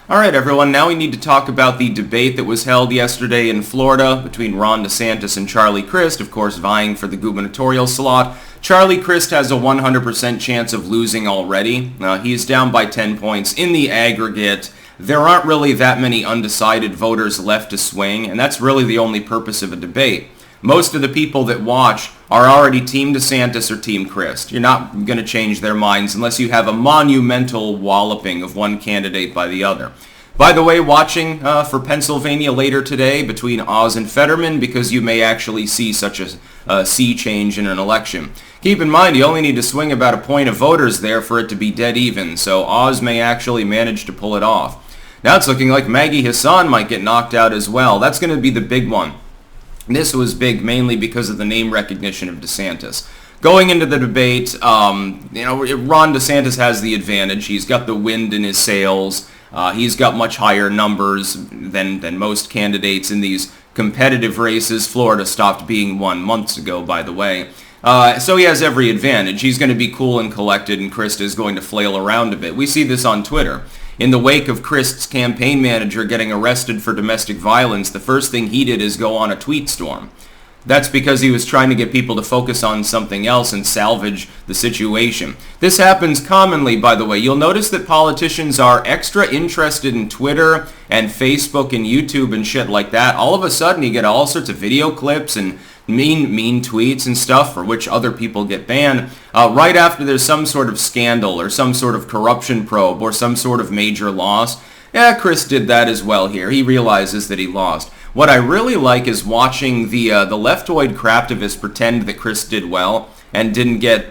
All right, everyone, now we need to talk about the debate that was held yesterday in Florida between Ron DeSantis and Charlie Crist, of course, vying for the gubernatorial slot. Charlie Crist has a 100% chance of losing already. He's down by 10 points. In the aggregate, there aren't really that many undecided voters left to swing, and that's really the only purpose of a debate. Most of the people that watch are already Team DeSantis or Team Crist. You're not going to change their minds unless you have a monumental walloping of one candidate by the other. By the way, watching for Pennsylvania later today between Oz and Fetterman, because you may actually see such a sea change in an election. Keep in mind, you only need to swing about a point of voters there for it to be dead even, so Oz may actually manage to pull it off. Now it's looking like Maggie Hassan might get knocked out as well. That's going to be the big one. This was big mainly because of the name recognition of DeSantis. Going into the debate, Ron DeSantis has the advantage. He's got the wind in his sails. He's got much higher numbers than most candidates in these competitive races. Florida stopped being won months ago, by the way. So he has every advantage. He's going to be cool and collected, and Crist is going to flail around a bit. We see this on Twitter. In the wake of Crist's campaign manager getting arrested for domestic violence, the first thing he did is go on a tweet storm. That's because he was trying to get people to focus on something else and salvage the situation. This happens commonly, by the way. You'll notice that politicians are extra interested in Twitter and Facebook and YouTube and shit like that. All of a sudden, you get all sorts of video clips and mean tweets and stuff for which other people get banned right after there's some sort of scandal or some sort of corruption probe or some sort of major loss. Yeah, Crist did that as well here. He realizes that he lost. What I really like is watching the leftoid craptivists pretend that Crist did well and didn't get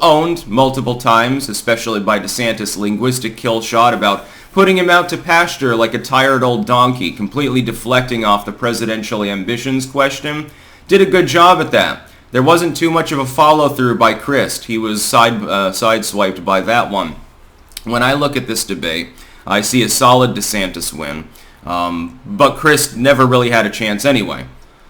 owned multiple times, especially by DeSantis' linguistic kill shot about putting him out to pasture like a tired old donkey, completely deflecting off the presidential ambitions question. Did a good job at that. There wasn't too much of a follow-through by Crist. He was sideswiped by that one. When I look at this debate, I see a solid DeSantis win. But Crist never really had a chance anyway.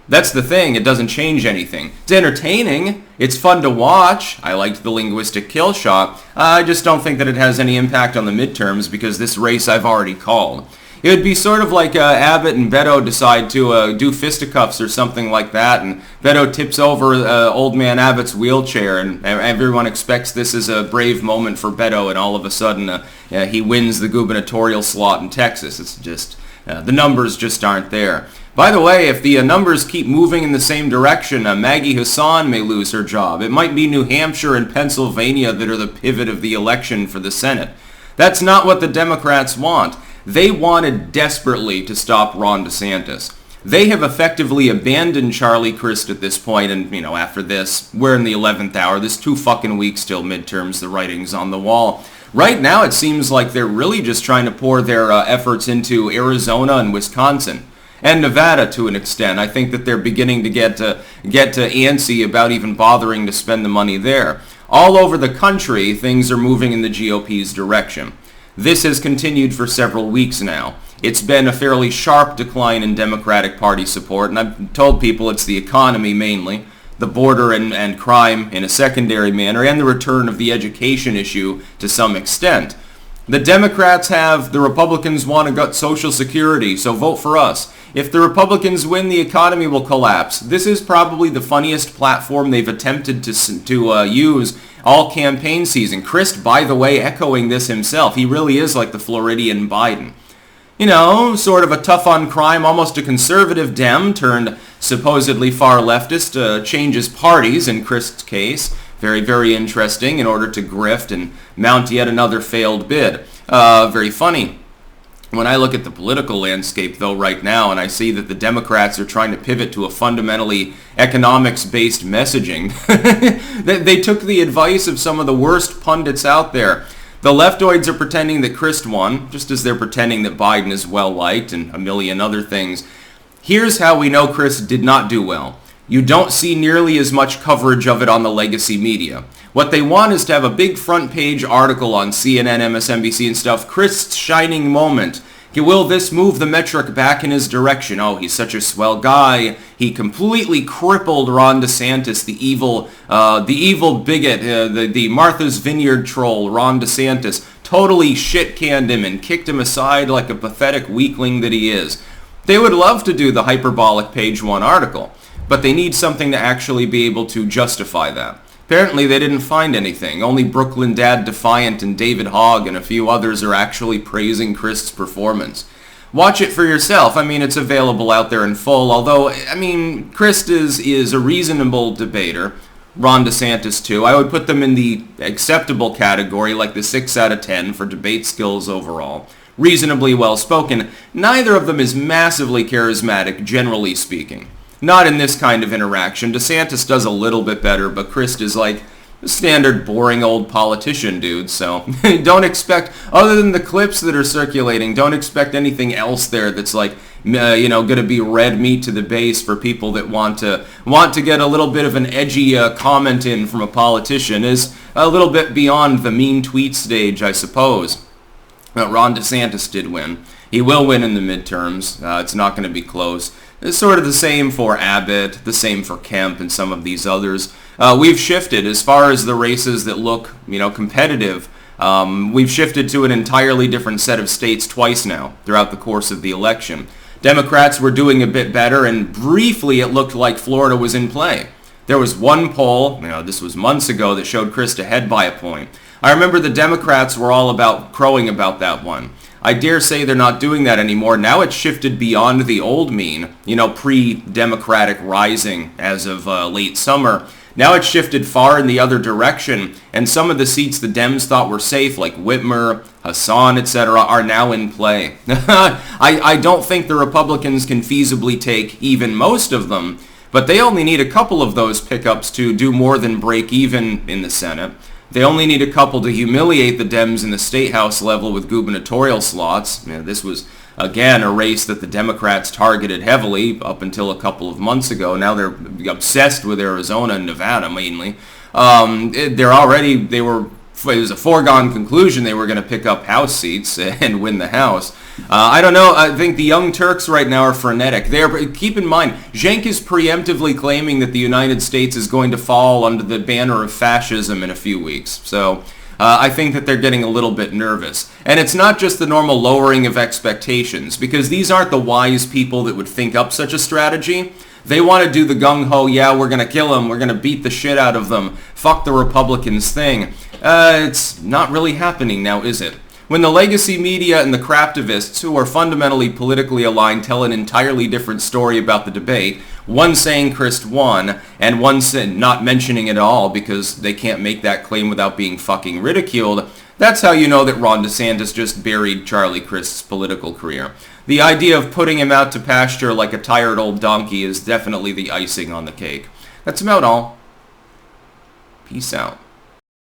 That's the thing. It doesn't change anything. It's entertaining. It's fun to watch. I liked the linguistic kill shot. I just don't think that it has any impact on the midterms because this race I've already called. It would be sort of like Abbott and Beto decide to do fisticuffs or something like that, and Beto tips over old man Abbott's wheelchair, and everyone expects this is a brave moment for Beto, and all of a sudden he wins the gubernatorial slot in Texas. It's just, the numbers just aren't there. By the way, if the numbers keep moving in the same direction, Maggie Hassan may lose her job. It might be New Hampshire and Pennsylvania that are the pivot of the election for the Senate. That's not what the Democrats want. They wanted desperately to stop Ron DeSantis. They have effectively abandoned Charlie Crist at this point, and, after this, we're in the 11th hour. There's 2 fucking weeks till midterms. The writing's on the wall. Right now, it seems like they're really just trying to pour their efforts into Arizona and Wisconsin. And Nevada to an extent. I think that they're beginning to get antsy about even bothering to spend the money there. All over the country, things are moving in the GOP's direction. This has continued for several weeks now. It's been a fairly sharp decline in Democratic Party support, and I've told people it's the economy mainly, the border and crime in a secondary manner, and the return of the education issue to some extent. The Democrats have, the Republicans want to gut Social Security, so vote for us. If the Republicans win, the economy will collapse. This is probably the funniest platform they've attempted to use all campaign season. Crist, by the way, echoing this himself. He really is like the Floridian Biden. Sort of a tough on crime, almost a conservative Dem turned supposedly far leftist, changes parties in Crist's case. Very, very interesting in order to grift and mount yet another failed bid. Very funny. When I look at the political landscape, though, right now, and I see that the Democrats are trying to pivot to a fundamentally economics-based messaging, they took the advice of some of the worst pundits out there. The leftoids are pretending that Crist won, just as they're pretending that Biden is well-liked and a million other things. Here's how we know Crist did not do well. You don't see nearly as much coverage of it on the legacy media. What they want is to have a big front page article on CNN, MSNBC and stuff. Crist's shining moment. Will this move the metric back in his direction? Oh, he's such a swell guy. He completely crippled Ron DeSantis, the evil bigot, the Martha's Vineyard troll, Ron DeSantis. totally shit-canned him and kicked him aside like a pathetic weakling that he is. They would love to do the hyperbolic page 1 article, but they need something to actually be able to justify that. Apparently they didn't find anything. Only Brooklyn Dad Defiant and David Hogg and a few others are actually praising Crist's performance. Watch it for yourself. I mean, it's available out there in full, although, I mean, Crist is a reasonable debater. Ron DeSantis, too. I would put them in the acceptable category, like the 6 out of 10 for debate skills overall. Reasonably well-spoken. Neither of them is massively charismatic, generally speaking. Not in this kind of interaction. DeSantis does a little bit better, but Crist is like a standard boring old politician dude, so don't expect, other than the clips that are circulating, don't expect anything else there that's like, going to be red meat to the base for people that want to get a little bit of an edgy comment in from a politician. Is a little bit beyond the mean tweet stage, I suppose. Ron DeSantis did win. He will win in the midterms. It's not going to be close. It's sort of the same for Abbott, the same for Kemp and some of these others. We've shifted as far as the races that look, competitive. We've shifted to an entirely different set of states twice now throughout the course of the election. Democrats were doing a bit better, and briefly it looked like Florida was in play. There was one poll, this was months ago, that showed Crist ahead by a point. I remember the Democrats were all about crowing about that one. I dare say they're not doing that anymore. Now it's shifted beyond the old mean, pre-Democratic rising as of late summer. Now it's shifted far in the other direction, and some of the seats the Dems thought were safe, like Whitmer, Hassan, etc., are now in play. I don't think the Republicans can feasibly take even most of them, but they only need a couple of those pickups to do more than break even in the Senate. They only need a couple to humiliate the Dems in the State House level with gubernatorial slots. This was, again, a race that the Democrats targeted heavily up until a couple of months ago. Now they're obsessed with Arizona and Nevada, mainly. It was a foregone conclusion they were going to pick up House seats and win the House. I don't know. I think the Young Turks right now are frenetic. Keep in mind, Cenk is preemptively claiming that the United States is going to fall under the banner of fascism in a few weeks. So I think that they're getting a little bit nervous. And it's not just the normal lowering of expectations, because these aren't the wise people that would think up such a strategy. They want to do the gung-ho, yeah, we're going to kill them, we're going to beat the shit out of them, fuck the Republicans thing. It's not really happening now, is it? When the legacy media and the craptivists, who are fundamentally politically aligned, tell an entirely different story about the debate, one saying Crist won, and one not mentioning it at all because they can't make that claim without being fucking ridiculed, that's how you know that Ron DeSantis just buried Charlie Crist's political career. The idea of putting him out to pasture like a tired old donkey is definitely the icing on the cake. That's about all. Peace out.